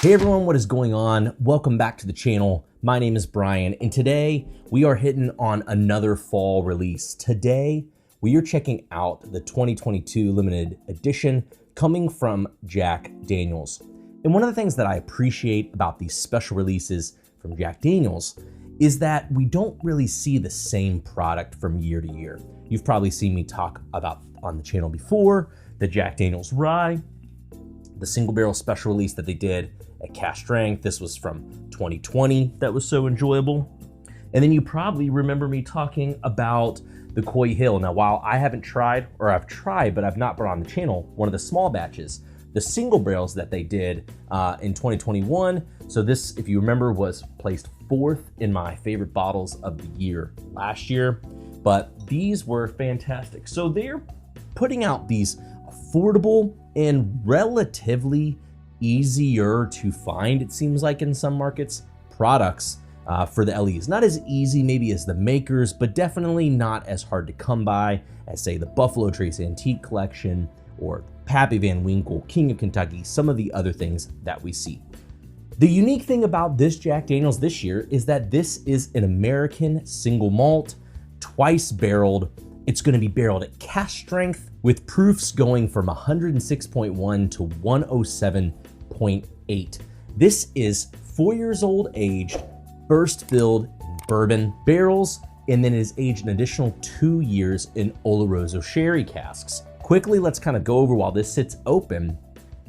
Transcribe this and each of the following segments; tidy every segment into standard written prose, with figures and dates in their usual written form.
Hey everyone, what is going on? Welcome back to the channel. My name is Brian, and today we are hitting on another fall release. Today, we are checking out the 2022 limited edition coming from Jack Daniel's. And one of the things that I appreciate about these special releases from Jack Daniel's is that we don't really see the same product from year to year. You've probably seen me talk about on the channel before, the Jack Daniel's Rye, the single barrel special release that they did at cask strength. This was from 2020. That was so enjoyable. And then you probably remember me talking about the Coy Hill. Now, while I haven't tried, or I've tried, but I've not brought on the channel, one of the small batches, the single barrels that they did in 2021. So this, if you remember, was placed 4th in my favorite bottles of the year last year, but these were fantastic. So they're putting out these affordable and relatively easier to find, it seems like in some markets, products for the LEs. Not as easy maybe as the makers, but definitely not as hard to come by as, say, the Buffalo Trace Antique Collection or Pappy Van Winkle, King of Kentucky, some of the other things that we see. The unique thing about this Jack Daniel's this year is that this is an American single malt, twice barreled. It's going to be barreled at cask strength with proofs going from 106.1 to 107.8. This is 4 years old aged, first filled in bourbon barrels, and then is aged an additional 2 years in Oloroso Sherry Casks. Quickly, let's kind of go over while this sits open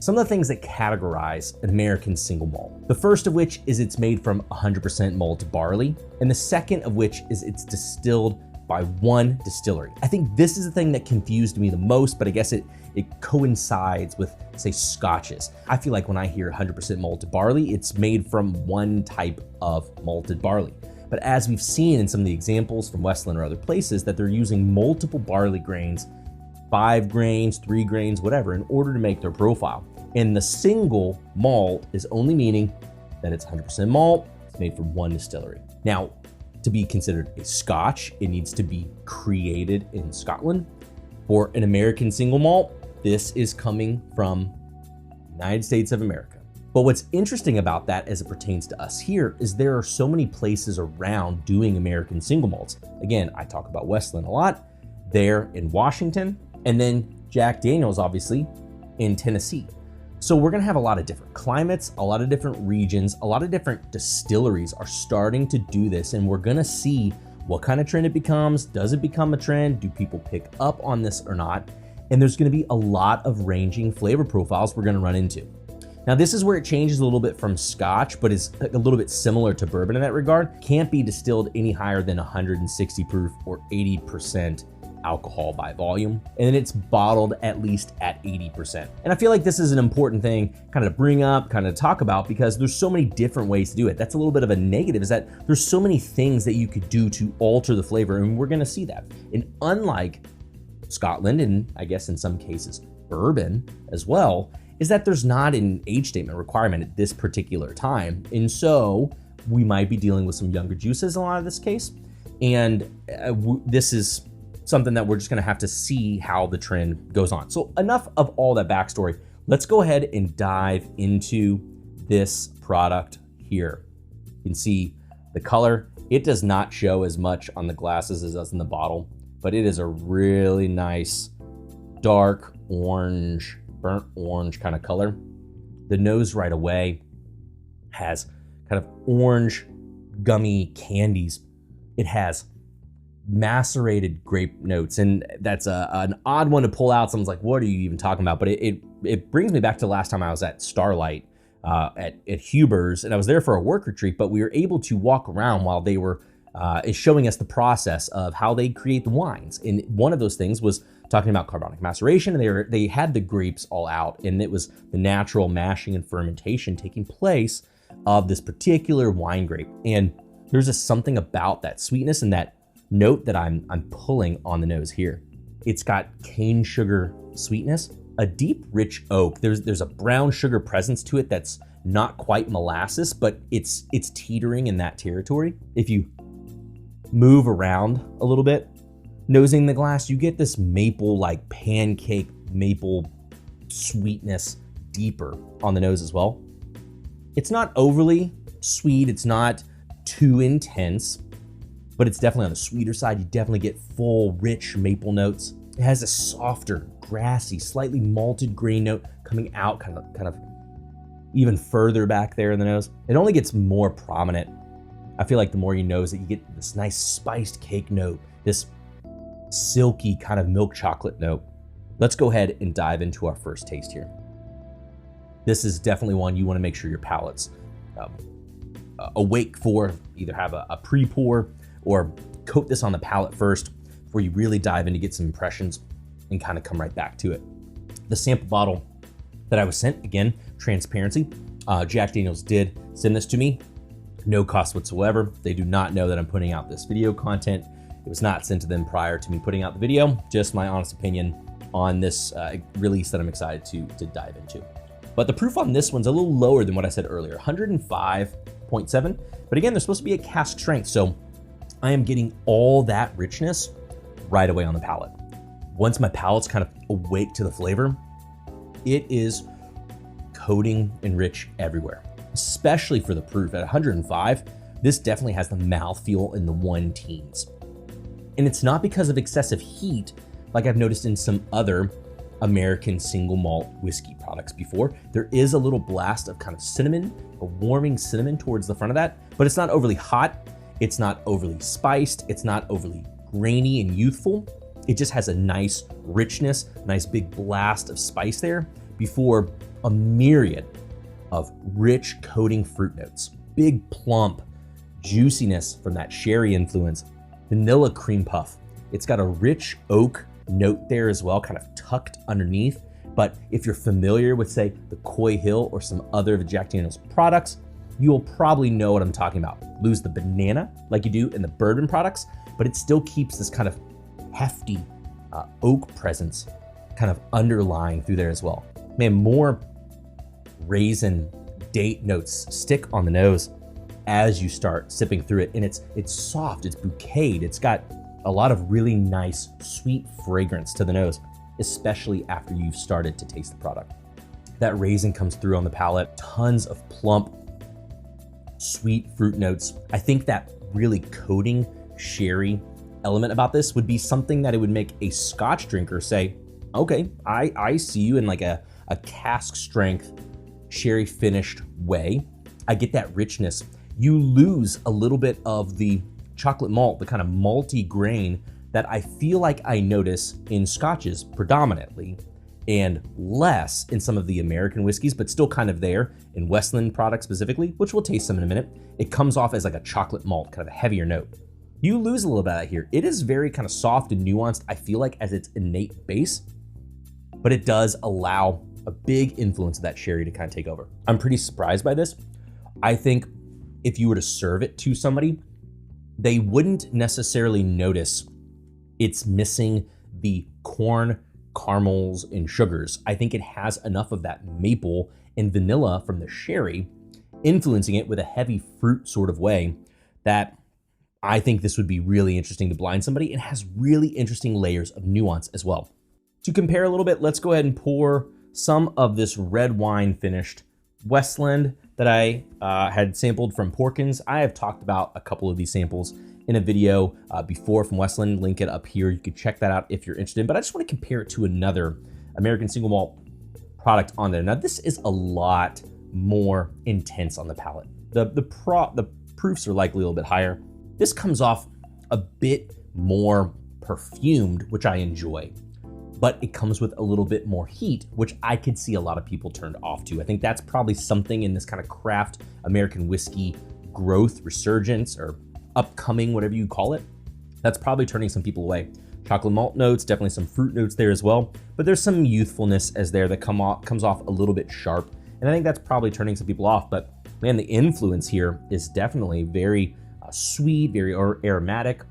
some of the things that categorize an American single malt. The first of which is it's made from 100% malted barley, and the second of which is it's distilled by one distillery. I think this is the thing that confused me the most, but I guess it coincides with, say, scotches. I feel like when I hear 100% malted barley, it's made from one type of malted barley. But as we've seen in some of the examples from Westland or other places, that they're using multiple barley grains, 5 grains, 3 grains, whatever, in order to make their profile. And the single malt is only meaning that it's 100% malt, it's made from one distillery. Now, to be considered a scotch, it needs to be created in Scotland. For an American single malt, this is coming from the United States of America. But what's interesting about that as it pertains to us here is there are so many places around doing American single malts. Again, I talk about Westland a lot. They're in Washington, and then Jack Daniel's, obviously, in Tennessee. So we're gonna have a lot of different climates, a lot of different regions, a lot of different distilleries are starting to do this, and we're gonna see what kind of trend it becomes. Does it become a trend? Do people pick up on this or not? And there's gonna be a lot of ranging flavor profiles we're gonna run into. Now, this is where it changes a little bit from scotch, but is a little bit similar to bourbon in that regard. Can't be distilled any higher than 160 proof or 80% alcohol by volume, and then it's bottled at least at 80%. And I feel like this is an important thing kind of to bring up, kind of talk about, because there's so many different ways to do it. That's a little bit of a negative, is that there's so many things that you could do to alter the flavor, and we're gonna see that. And unlike Scotland, and I guess in some cases bourbon as well, is that there's not an age statement requirement at this particular time. And so we might be dealing with some younger juices in a lot of this case. And this is something that we're just gonna have to see how the trend goes on. So enough of all that backstory. Let's go ahead and dive into this product here. You can see the color. It does not show as much on the glasses as it does in the bottle, but it is a really nice dark orange, burnt orange kind of color. The nose right away has kind of orange gummy candies. It has macerated grape notes, and that's an odd one to pull out. Someone's like, what are you even talking about? But it brings me back to the last time I was at Starlight at Huber's, and I was there for a work retreat, but we were able to walk around while they were showing us the process of how they create the wines. And one of those things was talking about carbonic maceration, and they had the grapes all out, and it was the natural mashing and fermentation taking place of this particular wine grape. And there's just something about that sweetness and that note that I'm pulling on the nose here. It's got cane sugar sweetness, a deep, rich oak. There's a brown sugar presence to it that's not quite molasses, but it's teetering in that territory. If you move around a little bit, nosing the glass, you get this maple, like pancake maple sweetness deeper on the nose as well. It's not overly sweet. It's not too intense, but it's definitely on the sweeter side. You definitely get full, rich maple notes. It has a softer, grassy, slightly malted grain note coming out kind of even further back there in the nose. It only gets more prominent. I feel like the more you nose it, you get this nice spiced cake note, this silky kind of milk chocolate note. Let's go ahead and dive into our first taste here. This is definitely one you want to make sure your palate's awake for. Either have a pre-pour or coat this on the palate first before you really dive in to get some impressions and kind of come right back to it. The sample bottle that I was sent, again, transparency. Jack Daniel's did send this to me. No cost whatsoever. They do not know that I'm putting out this video content. It was not sent to them prior to me putting out the video. Just my honest opinion on this release that I'm excited to dive into. But the proof on this one's a little lower than what I said earlier, 105.7. But again, they're supposed to be a cask strength, so I am getting all that richness right away on the palate. Once my palate's kind of awake to the flavor, it is coating and rich everywhere, especially for the proof. At 105, this definitely has the mouthfeel in the 1-teens. And it's not because of excessive heat, like I've noticed in some other American single malt whiskey products before. There is a little blast of kind of cinnamon, a warming cinnamon towards the front of that, but it's not overly hot. It's not overly spiced. It's not overly grainy and youthful. It just has a nice richness, nice big blast of spice there before a myriad of rich coating fruit notes. Big plump juiciness from that sherry influence, vanilla cream puff. It's got a rich oak note there as well, kind of tucked underneath. But if you're familiar with, say, the Coy Hill or some other of the Jack Daniel's products, you'll probably know what I'm talking about. Lose the banana like you do in the bourbon products, but it still keeps this kind of hefty oak presence kind of underlying through there as well. Man, more raisin date notes stick on the nose as you start sipping through it. And it's soft, it's bouqueted, it's got a lot of really nice, sweet fragrance to the nose, especially after you've started to taste the product. That raisin comes through on the palate, tons of plump, sweet fruit notes. I think that really coating sherry element about this would be something that it would make a Scotch drinker say, okay, I see you in like a cask strength, sherry finished way. I get that richness. You lose a little bit of the chocolate malt, the kind of malty grain that I feel like I notice in Scotches predominantly, and less in some of the American whiskeys, but still kind of there in Westland products specifically, which we'll taste some in a minute. It comes off as like a chocolate malt, kind of a heavier note. You lose a little bit of that here. It is very kind of soft and nuanced, I feel like, as its innate base, but it does allow a big influence of that sherry to kind of take over. I'm pretty surprised by this. I think if you were to serve it to somebody, they wouldn't necessarily notice it's missing the corn, caramels, and sugars. I think it has enough of that maple and vanilla from the sherry influencing it with a heavy fruit sort of way that I think this would be really interesting to blind somebody. It has really interesting layers of nuance as well. To compare a little bit, let's go ahead and pour some of this red wine finished Westland that I had sampled from Porkins. I have talked about a couple of these samples in a video before from Westland. Link it up here. You could check that out if you're interested. But I just want to compare it to another American Single Malt product on there. Now, this is a lot more intense on the palate. The proofs are likely a little bit higher. This comes off a bit more perfumed, which I enjoy, but it comes with a little bit more heat, which I could see a lot of people turned off to. I think that's probably something in this kind of craft American whiskey growth, resurgence, or upcoming, whatever you call it, that's probably turning some people away. Chocolate malt notes, definitely some fruit notes there as well, but there's some youthfulness as there that comes off a little bit sharp, and I think that's probably turning some people off. But man, the influence here is definitely very sweet, very aromatic,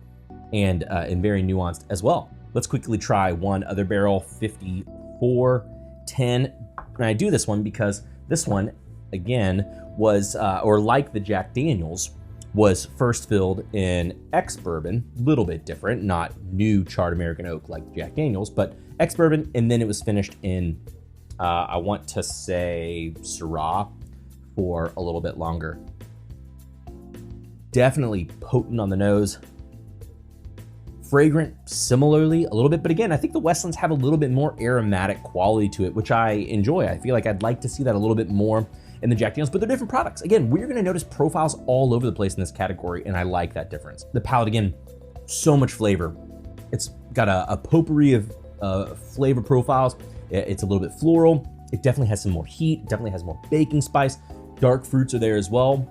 and very nuanced as well. Let's quickly try one other barrel, 5410. And I do this one because this one, again, was, or like the Jack Daniel's, was first filled in ex-bourbon, a little bit different, not new charred American oak like Jack Daniel's, but ex-bourbon, and then it was finished in, I want to say Syrah for a little bit longer. Definitely potent on the nose. Fragrant similarly a little bit, but again, I think the Westlands have a little bit more aromatic quality to it, which I enjoy. I feel like I'd like to see that a little bit more in the Jack Daniels, but they're different products. Again, we're gonna notice profiles all over the place in this category, and I like that difference. The palate, again, so much flavor. It's got a potpourri of flavor profiles. It's a little bit floral. It definitely has some more heat, definitely has more baking spice. Dark fruits are there as well.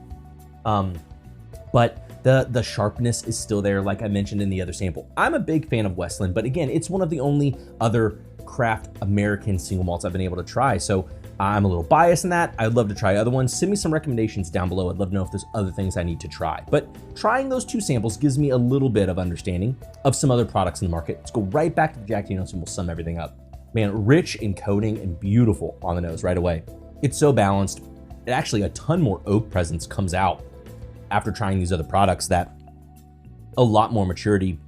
But the sharpness is still there, like I mentioned in the other sample. I'm a big fan of Westland, but again, it's one of the only other craft American single malts I've been able to try. So I'm a little biased in that. I'd love to try other ones. Send me some recommendations down below. I'd love to know if there's other things I need to try. But trying those two samples gives me a little bit of understanding of some other products in the market. Let's go right back to the Jack Daniels and we'll sum everything up. Man, rich in coating and beautiful on the nose right away. It's so balanced. It actually, a ton more oak presence comes out after trying these other products, that a lot more maturity,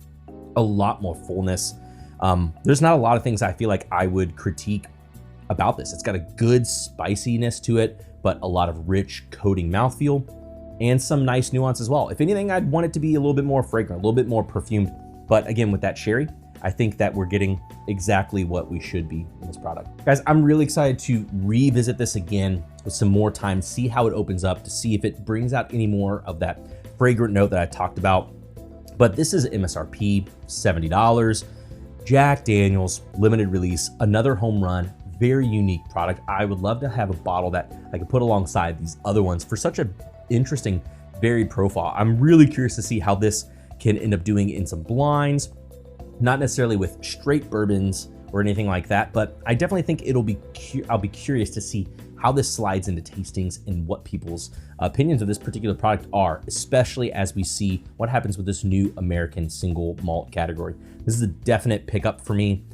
a lot more fullness. There's not a lot of things I feel like I would critique about this. It's got a good spiciness to it, but a lot of rich coating mouthfeel and some nice nuance as well. If anything, I'd want it to be a little bit more fragrant, a little bit more perfumed. But again, with that sherry, I think that we're getting exactly what we should be in this product. Guys, I'm really excited to revisit this again with some more time, see how it opens up, to see if it brings out any more of that fragrant note that I talked about. But this is MSRP, $70. Jack Daniels, limited release, another home run, very unique product. I would love to have a bottle that I could put alongside these other ones for such an interesting, varied profile. I'm really curious to see how this can end up doing in some blinds, not necessarily with straight bourbons or anything like that, but I definitely think I'll be curious to see how this slides into tastings and what people's opinions of this particular product are, especially as we see what happens with this new American single malt category. This is a definite pickup for me.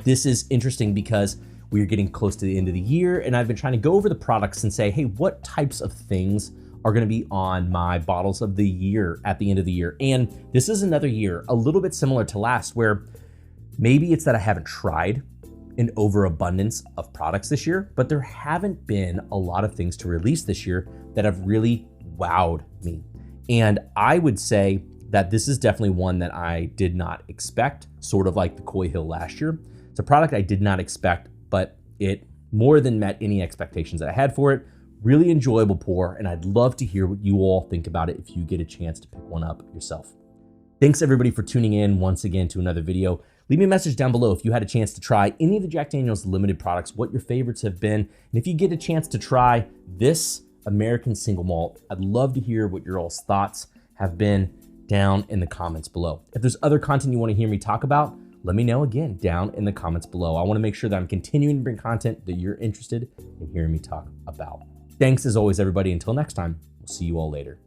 This is interesting because we're getting close to the end of the year, and I've been trying to go over the products and say, hey, what types of things are going to be on my bottles of the year at the end of the year? And this is another year a little bit similar to last, where maybe it's that I haven't tried an overabundance of products this year, but there haven't been a lot of things to release this year that have really wowed me. And I would say that this is definitely one that I did not expect, sort of like the Coy Hill last year. It's a product I did not expect, but it more than met any expectations that I had for it. Really enjoyable pour, and I'd love to hear what you all think about it if you get a chance to pick one up yourself. Thanks everybody for tuning in once again to another video. Leave me a message down below if you had a chance to try any of the Jack Daniels limited products, what your favorites have been. And if you get a chance to try this American single malt, I'd love to hear what your all's thoughts have been down in the comments below. If there's other content you want to hear me talk about, let me know again down in the comments below. I want to make sure that I'm continuing to bring content that you're interested in hearing me talk about. Thanks as always, everybody. Until next time, we'll see you all later.